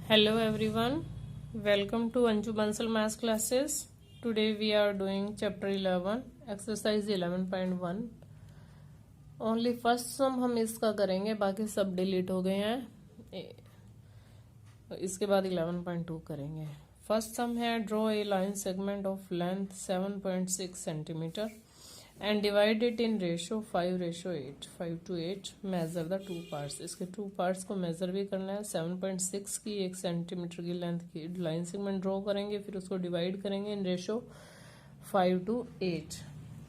Hello everyone, welcome to Anju Bansal Math classes. Today we are doing chapter 11, exercise 11.1. Only first sum हम इसका करेंगे, बाकी सब delete हो गए हैं. इसके बाद 11.2 करेंगे. फर्स्ट सम है draw a line segment of length 7.6 centimetre and divide it in ratio 5:8, 5:8. measure the two parts. इसके टू पार्ट्स को मेजर भी करना है. 7.6 की 1 सेंटीमीटर की लेंथ की लाइन सेगमेंट ड्रॉ करेंगे, फिर उसको डिवाइड करेंगे इन रेशो 5:8.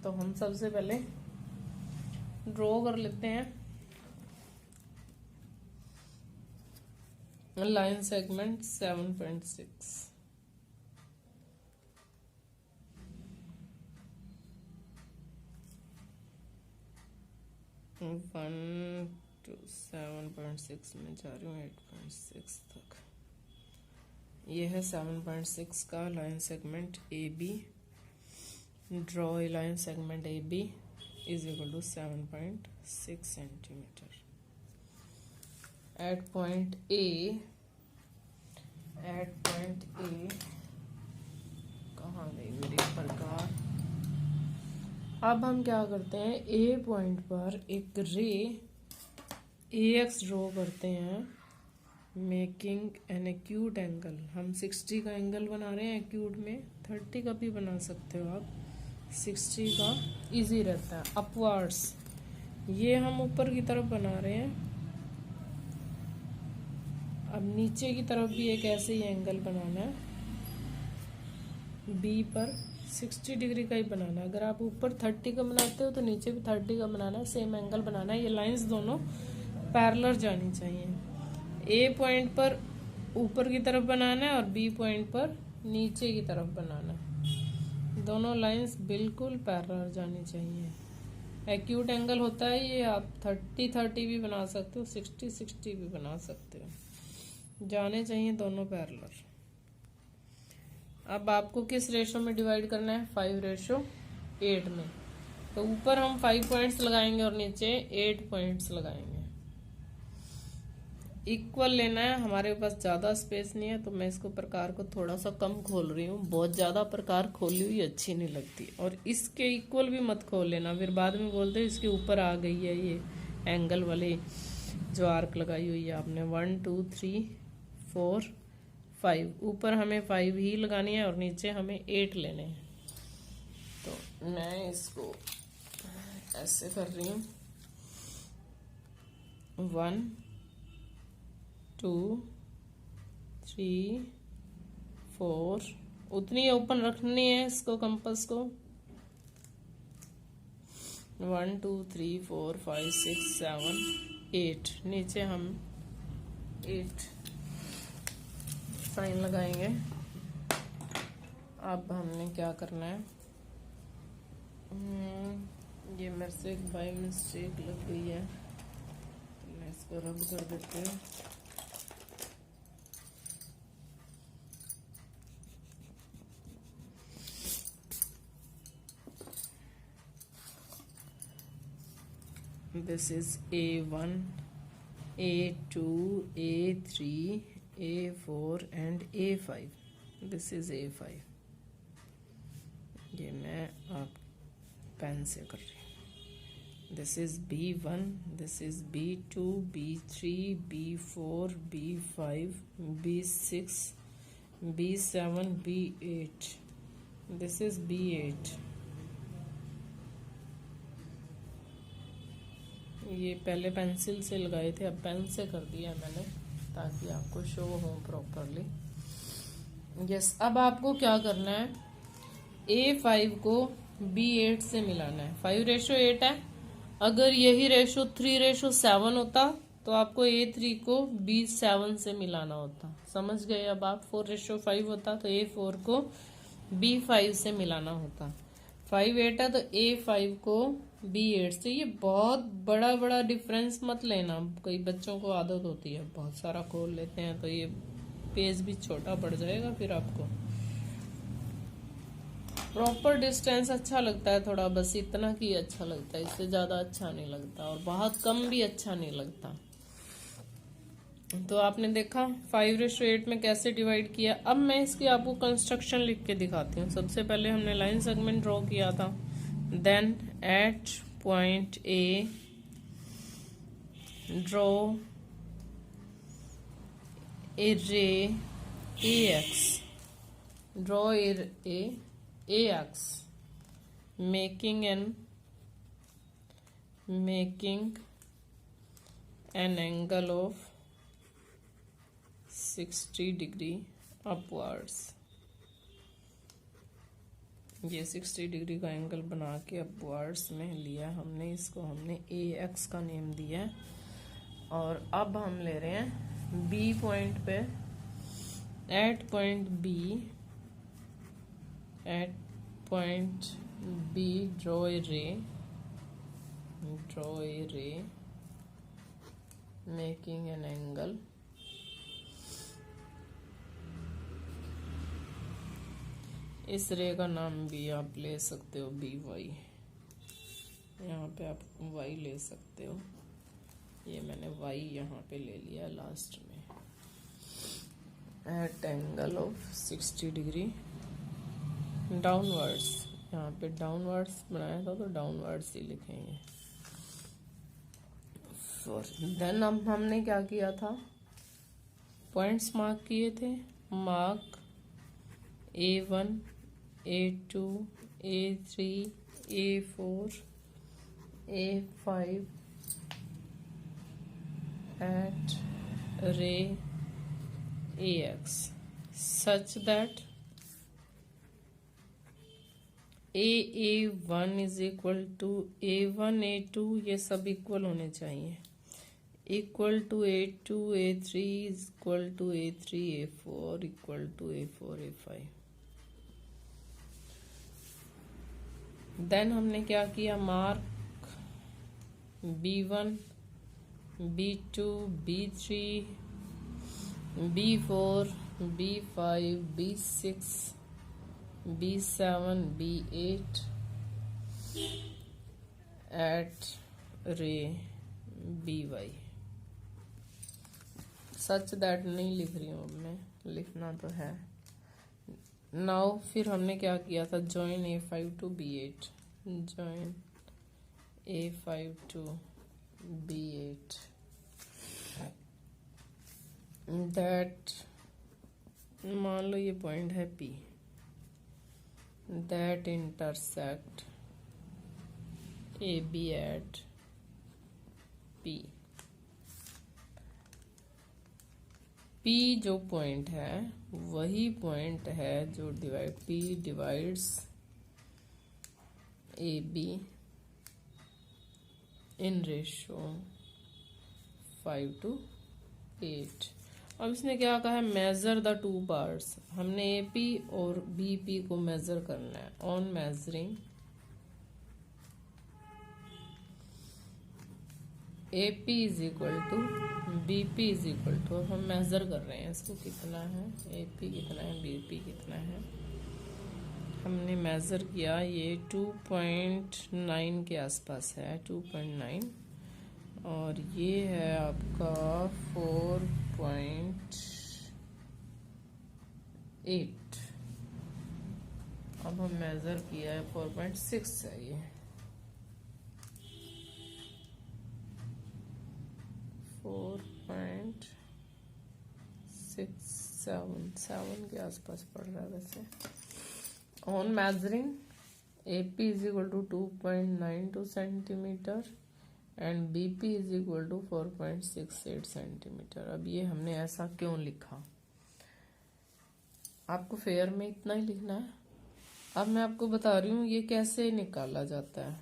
तो हम सबसे पहले ड्रॉ कर लेते हैं लाइन सेगमेंट 7.6. 1 to 7.6 में जा रही हूँ 8.6 तक. ये है 7.6 का line segment A B. Draw a line segment A B is equal to 7.6 centimeter. At point A कहाँ गई मेरी प्रकार. अब हम क्या करते हैं, ए पॉइंट पर एक रे AX ड्रॉ करते हैं, मेकिंग एन एक्यूट एंगल. हम 60 का एंगल बना रहे हैं एक्यूट में, 30 का भी बना सकते हो आप. 60 का इजी रहता है. अपवर्ड्स ये हम ऊपर की तरफ बना रहे हैं. अब नीचे की तरफ भी एक ऐसे ही एंगल बनाना है. बी पर 60 डिग्री का ही बनाना है. अगर आप ऊपर 30 का बनाते हो तो नीचे भी 30 का बनाना है. सेम एंगल बनाना है. ये लाइंस दोनों पैरेलल जानी चाहिए. ए पॉइंट पर ऊपर की तरफ बनाना है और बी पॉइंट पर नीचे की तरफ बनाना है. दोनों लाइंस बिल्कुल पैरेलल जानी चाहिए. एक्यूट एंगल होता है ये. आप 30 भी बना सकते हो, 60 भी बना सकते हो. जाने चाहिए दोनों पैरेलल. अब आपको किस रेशो में डिवाइड करना है, 5:8 में. तो ऊपर हम 5 पॉइंट्स लगाएंगे और नीचे 8 पॉइंट्स लगाएंगे. इक्वल लेना है. हमारे पास ज़्यादा स्पेस नहीं है तो मैं इसको प्रकार को थोड़ा सा कम खोल रही हूँ. बहुत ज़्यादा प्रकार खोली हुई अच्छी नहीं लगती. और इसके इक्वल भी मत खोल लेना, फिर बाद में बोलते इसके ऊपर आ गई है ये एंगल वाली जो आर्क लगाई हुई है आपने. 1 2 3 4 5. ऊपर हमें 5 ही लगानी है और नीचे हमें 8 लेने हैं. तो मैं इसको ऐसे कर रही हूँ. 1 2 3 4. उतनी ओपन रखनी है इसको, कंपास को. 1 2 3 4 5 6 7 8. नीचे हम 8 साइन लगाएंगे. अब हमने क्या करना है, ये मेरे से एक बाय मिस्टेक लग गई है तो मैं इसको रब कर देती हूँ. This is A1, A2, A3, A4 and A5. This is A5. ये मैं आप पेन से कर रही हूँ. This is B1, this is B2, B3, B4, B5, B6, B7, B8. This is B8. ये पहले पेंसिल से लगाए थे, अब पेन से कर दिया मैंने ताकि आपको शो हो प्रॉपरली. यस. अब आपको क्या करना है, A5 को B8 से मिलाना है. 5:8 है. अगर यही रेशो 3:7 होता तो आपको A3 को B7 से मिलाना होता. समझ गए अब आप. 4:5 होता तो A4 को B5 से मिलाना होता. 5:8 है तो A5 को B8 से. ये बहुत बड़ा डिफरेंस मत लेना. कई बच्चों को आदत होती है बहुत सारा खोल लेते हैं तो ये पेज भी छोटा पड़ जाएगा. फिर आपको प्रॉपर डिस्टेंस अच्छा लगता है थोड़ा, बस इतना की अच्छा लगता है. इससे ज़्यादा अच्छा नहीं लगता और बहुत कम भी अच्छा नहीं लगता. तो आपने देखा 5:8 में कैसे डिवाइड किया। अब मैं इसकी आपको कंस्ट्रक्शन लिख के दिखाती हूँ। सबसे पहले हमने लाइन सेगमेंट ड्रॉ किया था। Then at point A draw a ray A X, draw A X making an angle of 60 degree upwards। ये 60 डिग्री का एंगल बना के अपवर्ड्स में लिया हमने। इसको हमने ए एक्स का नेम दिया है। और अब हम ले रहे हैं बी पॉइंट पे। Eight point B draw a रे मेकिंग एन एंगल इस रे का नाम भी आप ले सकते हो बी वाई। यहाँ पे आप वाई ले सकते हो। ये मैंने वाई यहाँ पे ले लिया लास्ट में। At angle of 60 degree downwards, यहाँ पे डाउनवर्ड्स बनाया था तो डाउनवर्ड्स ही लिखेंगे। देन अब हमने क्या किया था, पॉइंट्स मार्क किए थे। Mark A1 A2 A3 A4 A5 at ray AX such that A1 is equal to A1 A2, ये सब इक्वल होने चाहिए। Equal to A2 A3 is equal to A3 A4 equal to A4 A5। Then हमने क्या किया, mark B1 B2 B3 B4 B5 B6 B7 B8 at ray BY। Such that नहीं लिख रही हूँ मैं, लिखना तो है। नाउ फिर हमने क्या किया था, join A5 to B8, join A5 to B8 that, मान लो ये पॉइंट है P, that intersect AB at P। P जो पॉइंट है वही पॉइंट है जो P divides AB in ratio 5:8। अब इसने क्या कहा है, मेजर द टू पार्ट्स। हमने AP और BP को मेजर करना है। On measuring AP is equal to BP is equal to, अब हम मेजर कर रहे हैं इसको, कितना है AP कितना है BP कितना है। हमने मेजर किया, ये 2.9 के आसपास है, 2.9, और ये है आपका 4.8। अब हम मेजर किया है 4.6 है ये, 4.677 के आसपास पड़ रहा है वैसे। On measuring AP is equal to 2.92 centimeter and BP is equal to 4.68 centimeter. अब ये हमने ऐसा क्यों लिखा, आपको फेयर में इतना ही लिखना है। अब मैं आपको बता रही हूँ ये कैसे निकाला जाता है।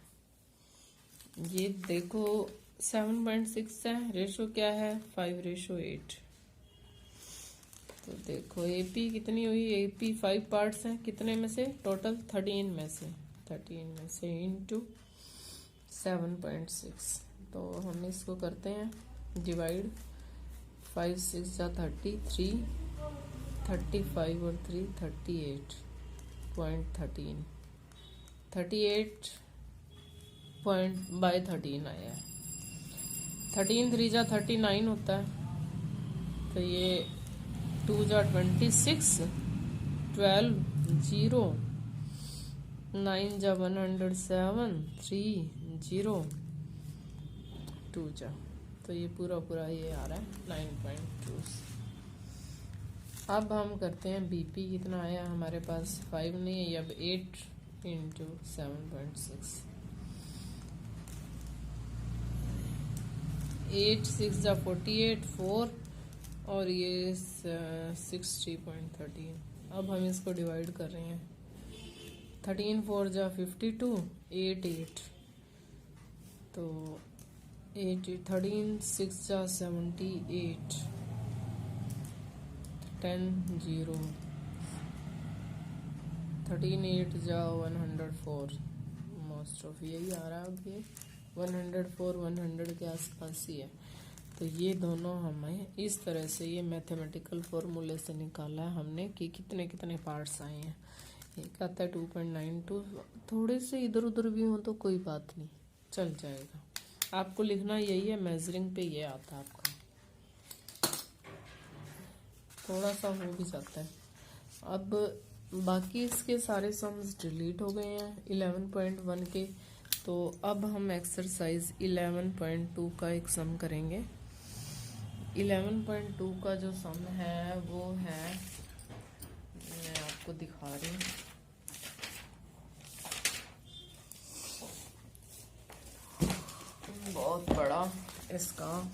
ये देखो 7.6 है, रेशो क्या है 5:8। तो देखो AP कितनी हुई, AP 5 पार्ट्स हैं, कितने में से, टोटल 13 में से इंटू 7.6। तो हम इसको करते हैं डिवाइड, 5 6 जा 33, 35 और 3 38.13, 38 बाय 13 आया है। 13 3 जा 39 होता है, तो ये 2 जा 26, 12 0, 9 जा 107, 3 0, 2 जा, तो ये पूरा ये आ रहा है 9.2। अब हम करते हैं बीपी। कितना आया हमारे पास? 5 नहीं है, अब 8 इंटू 7.6, 8 6 जा 48, 4 और ये 60.13। अब हम इसको डिवाइड कर रहे हैं। 13 4 जा 52, 8 8, तो 8 13 6 जा 78, 10 0, 13 8 जा 104, मोस्ट ऑफ यही आ रहा है। अब ये 104 100 के आसपास ही है। तो ये दोनों हमें इस तरह से ये मैथमेटिकल फॉर्मूले से निकाला है हमने कि कितने कितने पार्ट्स आए हैं। एक आता है 2.92, थोड़े से इधर उधर भी हो तो कोई बात नहीं, चल जाएगा। आपको लिखना यही है, मेजरिंग पे ये आता है आपका, थोड़ा सा हो भी जाता है। अब बाकी इसके सारे सम्स डिलीट हो गए हैं 11.1 के। तो अब हम एक्सरसाइज 11.2 का एक सम करेंगे। 11.2 का जो सम है वो है, मैं आपको दिखा रही हूँ, बहुत बड़ा इसका।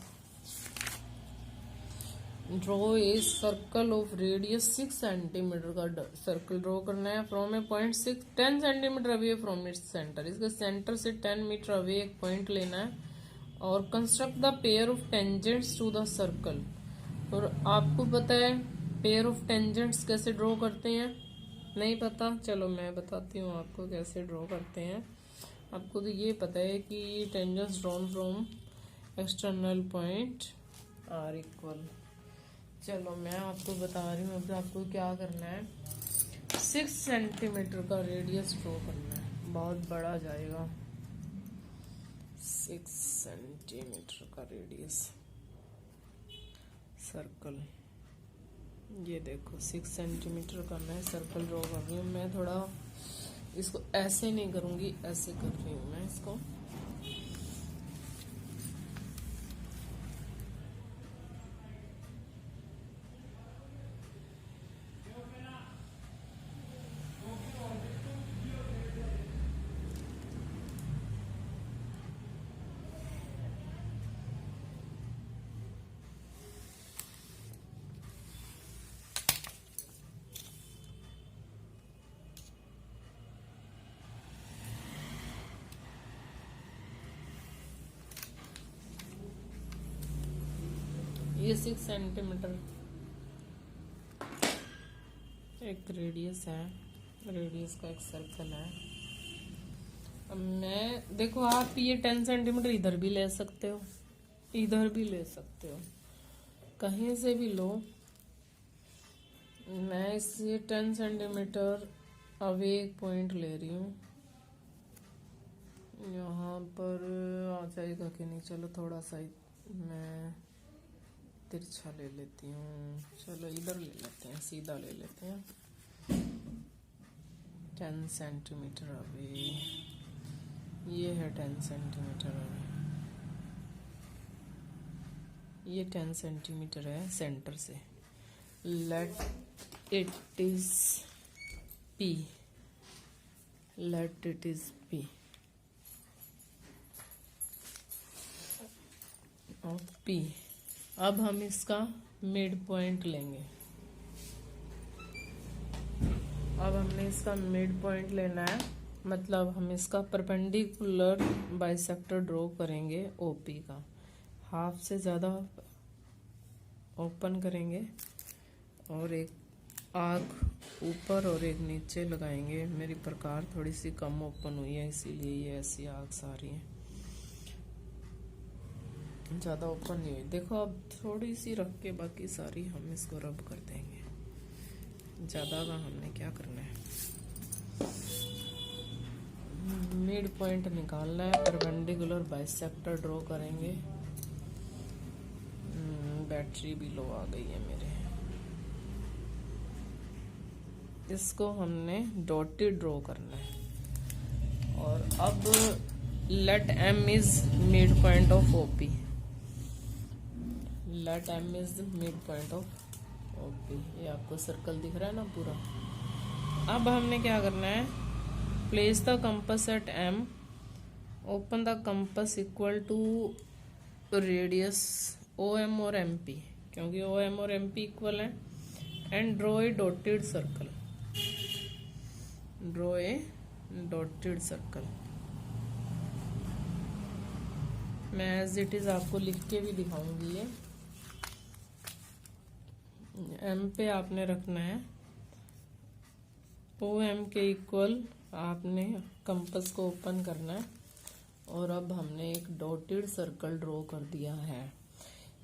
Draw a circle of radius 6 centimeter का सर्कल ड्रॉ करना है from a point 10 centimeter away from its center. इसके सेंटर से 10 मीटर अवे एक पॉइंट लेना है और construct the pair of tangents to the circle. और आपको पता है पेयर ऑफ टेंजेंट्स कैसे ड्रॉ करते हैं? नहीं पता? चलो मैं बताती हूँ आपको कैसे ड्रॉ करते हैं। आपको तो ये पता है कि tangents drawn from external point are equal. चलो मैं आपको बता रही हूँ। अब आपको क्या करना है, 6 सेंटीमीटर का रेडियस ड्रॉ करना है, बहुत बड़ा जाएगा। 6 सेंटीमीटर का रेडियस सर्कल, ये देखो 6 सेंटीमीटर का मैं सर्कल ड्रॉ कर रही हूँ। मैं थोड़ा इसको ऐसे नहीं करूँगी, ऐसे कर रही हूँ मैं इसको। ये 6 सेंटीमीटर एक रेडियस है, रेडियस का एक सर्कल है। अब मैं देखो, आप ये 10 सेंटीमीटर इधर भी ले सकते हो, इधर भी ले सकते हो, कहीं से भी लो। मैं इससे 10 सेंटीमीटर अवे एक पॉइंट ले रही हूँ। यहाँ पर आ जाएगा कि नहीं? चलो थोड़ा सा मैं तिरछा ले लेती हूँ। चलो इधर ले लेते हैं, सीधा ले लेते हैं। 10 सेंटीमीटर अवे, ये है 10 सेंटीमीटर अवे, ये 10 सेंटीमीटर है सेंटर से। Let it is P, let it is P और P। अब हम इसका मिड पॉइंट लेंगे। अब हमने इसका मिड पॉइंट लेना है, मतलब हम इसका परपेंडिकुलर बाइसेक्टर ड्रॉ करेंगे OP का। हाफ से ज़्यादा ओपन करेंगे और एक आर्क ऊपर और एक नीचे लगाएंगे। मेरी प्रकार थोड़ी सी कम ओपन हुई है, इसीलिए ये ऐसी आर्क्स आ रही हैं, ज़्यादा ओपन नहीं हुई। देखो अब थोड़ी सी रख के बाकी सारी हम इसको रब कर देंगे। ज़्यादा का हमने क्या करना है, मिड पॉइंट निकालना है, परपेंडिकुलर बाइसेक्टर ड्रॉ करेंगे। बैटरी भी लो आ गई है मेरे। इसको हमने डॉटेड ड्रॉ करना है। और अब let M is mid point of OP. Let M is mid point of OP. ये आपको सर्कल दिख रहा है ना पूरा। अब हमने क्या करना है, place the compass at M, open the compass equal to radius O M और एम पी, क्योंकि ओ एम और एम पी इक्वल है, and draw a dotted circle. Draw a dotted circle. मैं एज इट इज आपको लिख के भी दिखाऊंगी। ये एम पे आपने रखना है, ओ एम के इक्वल आपने कंपास को ओपन करना है। और अब हमने एक डॉटेड सर्कल ड्रॉ कर दिया है।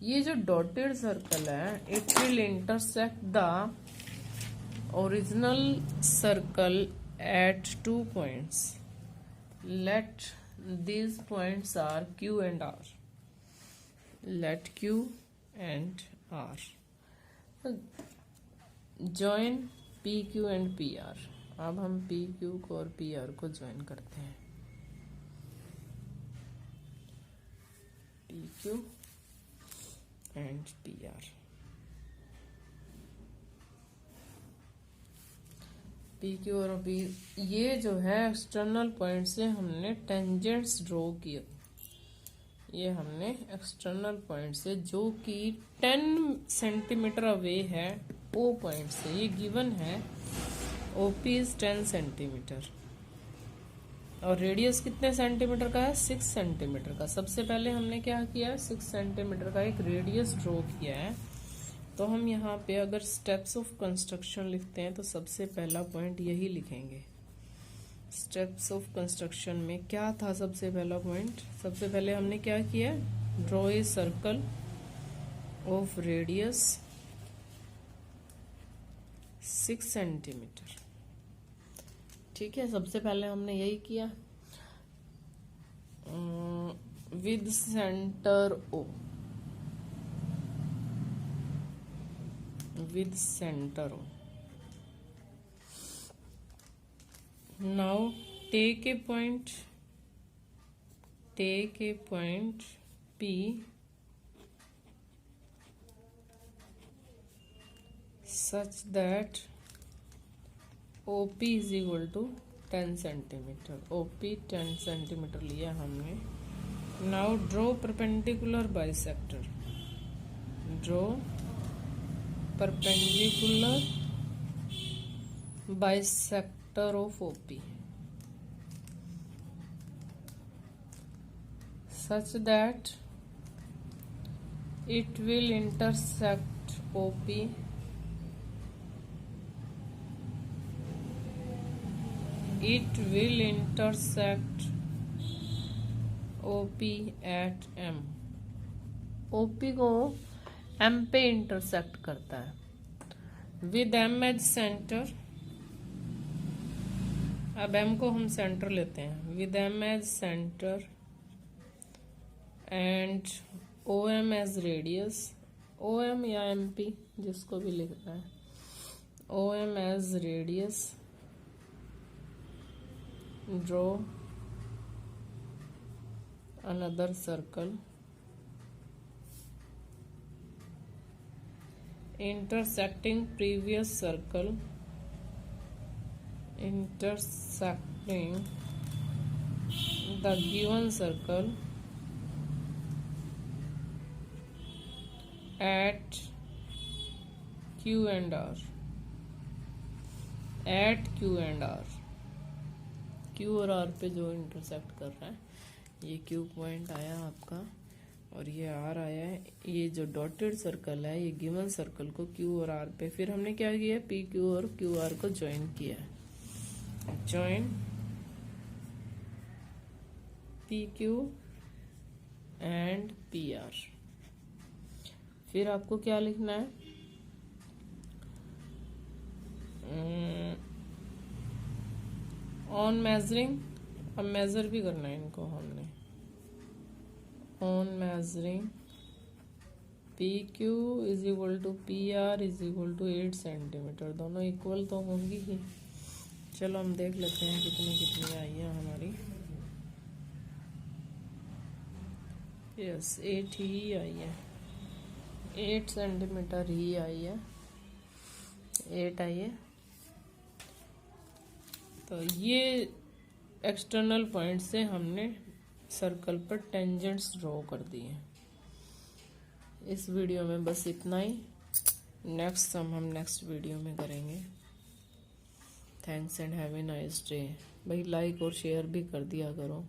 ये जो डॉटेड सर्कल है, it will intersect the original circle at 2 points. Let these points are Q and R. Let Q and R join PQ and PR. अब हम PQ को और PR को ज्वाइन करते हैं। PQ and PR। P Q और P, ये जो है एक्सटर्नल पॉइंट से हमने टेंजेंट्स ड्रॉ किए। ये हमने एक्सटर्नल पॉइंट से, जो कि 10 सेंटीमीटर अवे है ओ पॉइंट से, ये गिवन है। ओपी इज 10 सेंटीमीटर और रेडियस कितने सेंटीमीटर का है, 6 सेंटीमीटर का। सबसे पहले हमने क्या किया, 6 सेंटीमीटर का एक रेडियस ड्रॉ किया है। तो हम यहाँ पे अगर स्टेप्स ऑफ कंस्ट्रक्शन लिखते हैं तो सबसे पहला पॉइंट यही लिखेंगे। स्टेप्स ऑफ कंस्ट्रक्शन में क्या था सबसे पहला पॉइंट, सबसे पहले हमने क्या किया, draw a circle of radius 6 centimeter. ठीक है, सबसे पहले हमने यही किया with center O, with center O. Now take a point P such that OP is equal to 10 centimeter. OP 10 centimeter लिया हमने। Now draw perpendicular bisector. Draw perpendicular bisector of OP such that it will intersect OP OP at M। OP को M पे intersect करता है with M as center. अब M को हम center लेते हैं, with M as center and OM as radius. OM या MP जिसको भी लिखना है, OM as radius. Draw another circle intersecting previous circle, intersecting the given circle at Q and R, at Q and R। Q और R पे जो intersect कर रहा है, ये Q पॉइंट आया आपका और ये R आया है। ये जो डॉटेड सर्कल है, ये गिवन सर्कल को Q और R पे, फिर हमने क्या किया, पी क्यू और क्यू आर को ज्वाइन किया, join P Q and P R. फिर आपको क्या लिखना है, ऑन मेजरिंग, अब मेजर भी करना है इनको हमने, on measuring P Q is equal to P R is equal to 8 centimeter, दोनों इक्वल तो होंगी ही। चलो हम देख लेते हैं कितनी कितनी आई है हमारी। यस 8 ही आई है, 8 सेंटीमीटर ही आई है, 8 आई है। तो ये एक्सटर्नल पॉइंट से हमने सर्कल पर टेंजेंट्स ड्रॉ कर दिए। इस वीडियो में बस इतना ही, नेक्स्ट सम हम नेक्स्ट वीडियो में करेंगे। Thanks and have a nice day. भाई लाइक और शेयर भी कर दिया करो।